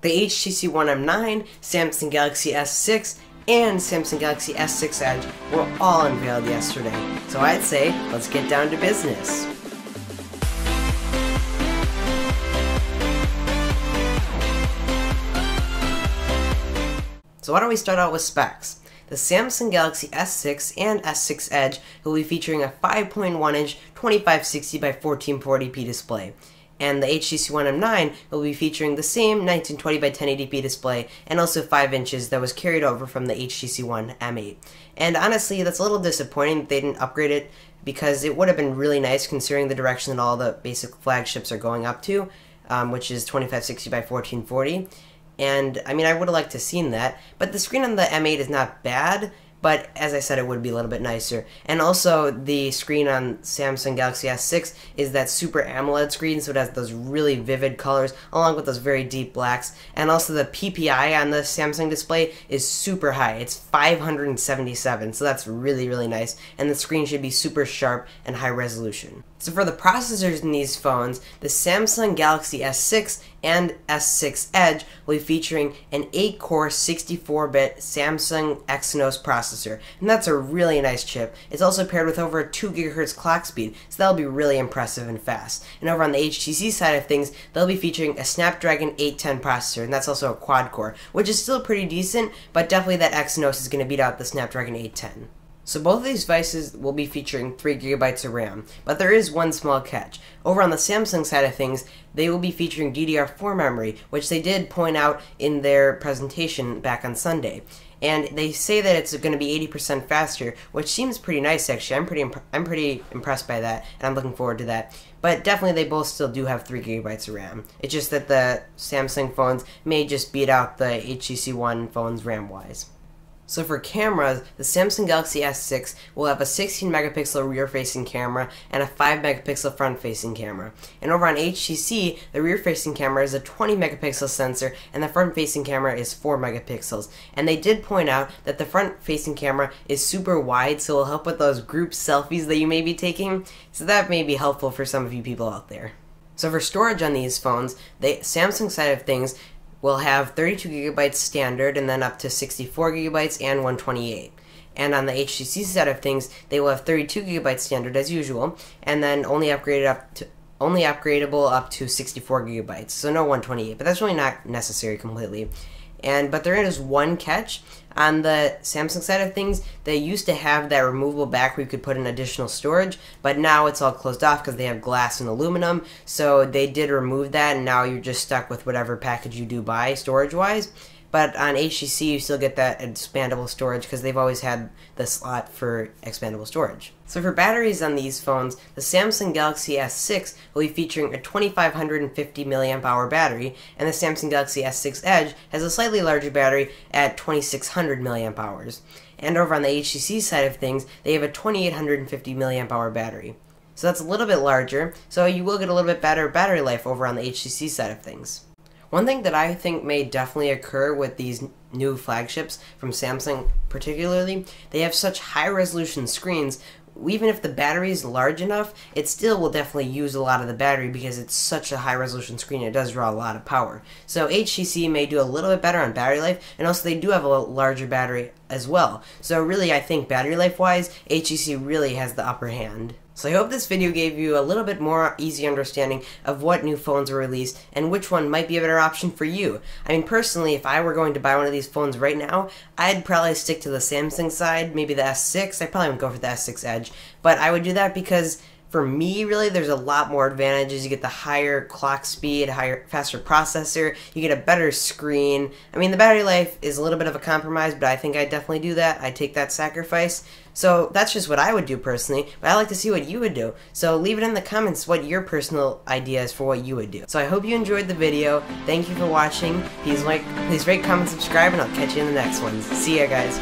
The HTC One M9, Samsung Galaxy S6, and Samsung Galaxy S6 Edge were all unveiled yesterday, so I'd say let's get down to business. So why don't we start out with specs? The Samsung Galaxy S6 and S6 Edge will be featuring a 5.1-inch 2560 by 1440p display, and the HTC One M9 will be featuring the same 1920 by 1080p display and also 5 inches that was carried over from the HTC One M8. And honestly, that's a little disappointing that they didn't upgrade it, because it would have been really nice considering the direction that all the basic flagships are going up to, which is 2560 by 1440. And I mean, I would have liked to have seen that, but the screen on the M8 is not bad, but as I said, it would be a little bit nicer. And also, the screen on Samsung Galaxy S6 is that Super AMOLED screen, so it has those really vivid colors, along with those very deep blacks. And also, the PPI on the Samsung display is super high. It's 577, so that's really, really nice. And the screen should be super sharp and high resolution. So for the processors in these phones, the Samsung Galaxy S6 and S6 Edge will be featuring an 8-core 64-bit Samsung Exynos processor, and that's a really nice chip. It's also paired with over a 2 GHz clock speed, so that'll be really impressive and fast. And over on the HTC side of things, they'll be featuring a Snapdragon 810 processor, and that's also a quad-core, which is still pretty decent, but definitely that Exynos is going to beat out the Snapdragon 810. So both of these devices will be featuring 3 GB of RAM, but there is one small catch. Over on the Samsung side of things, they will be featuring DDR4 memory, which they did point out in their presentation back on Sunday. And they say that it's going to be 80% faster, which seems pretty nice actually. I'm pretty impressed by that, and I'm looking forward to that. But definitely they both still do have 3 GB of RAM. It's just that the Samsung phones may just beat out the HTC One phones RAM-wise. So for cameras, the Samsung Galaxy S6 will have a 16 megapixel rear-facing camera and a 5 megapixel front-facing camera. And over on HTC, the rear-facing camera is a 20 megapixel sensor and the front-facing camera is 4 megapixels. And they did point out that the front-facing camera is super wide, so it will help with those group selfies that you may be taking. So that may be helpful for some of you people out there. So for storage on these phones, the Samsung side of things will have 32 GB standard and then up to 64 GB and 128. And on the HTC side of things, they will have 32 GB standard as usual, and then only upgradable up to 64 GB. So no 128, but that's really not necessary completely. But there is one catch. On the Samsung side of things, they used to have that removable back where you could put in additional storage, but now it's all closed off because they have glass and aluminum, so they did remove that, and now you're just stuck with whatever package you do buy storage-wise. But on HTC, you still get that expandable storage because they've always had the slot for expandable storage. So for batteries on these phones, the Samsung Galaxy S6 will be featuring a 2550 mAh battery, and the Samsung Galaxy S6 Edge has a slightly larger battery at 2600 mAh. And over on the HTC side of things, they have a 2850 mAh battery. So that's a little bit larger, so you will get a little bit better battery life over on the HTC side of things. One thing that I think may definitely occur with these new flagships from Samsung particularly, they have such high resolution screens. Even if the battery is large enough, it still will definitely use a lot of the battery because it's such a high resolution screen. It does draw a lot of power. So HTC may do a little bit better on battery life, and also they do have a larger battery as well. So really, I think battery life wise, HTC really has the upper hand. So I hope this video gave you a little bit more easy understanding of what new phones were released and which one might be a better option for you. I mean, personally, if I were going to buy one of these phones right now, I'd probably stick to the Samsung side, maybe the S6. I probably wouldn't go for the S6 Edge, but I would do that because for me, really, there's a lot more advantages. You get the higher clock speed, faster processor, you get a better screen. I mean, the battery life is a little bit of a compromise, but I think I'd definitely do that. I'd take that sacrifice. So that's just what I would do personally, but I'd like to see what you would do. So leave it in the comments what your personal idea is for what you would do. So I hope you enjoyed the video. Thank you for watching. Please rate, comment, subscribe, and I'll catch you in the next one. See ya, guys.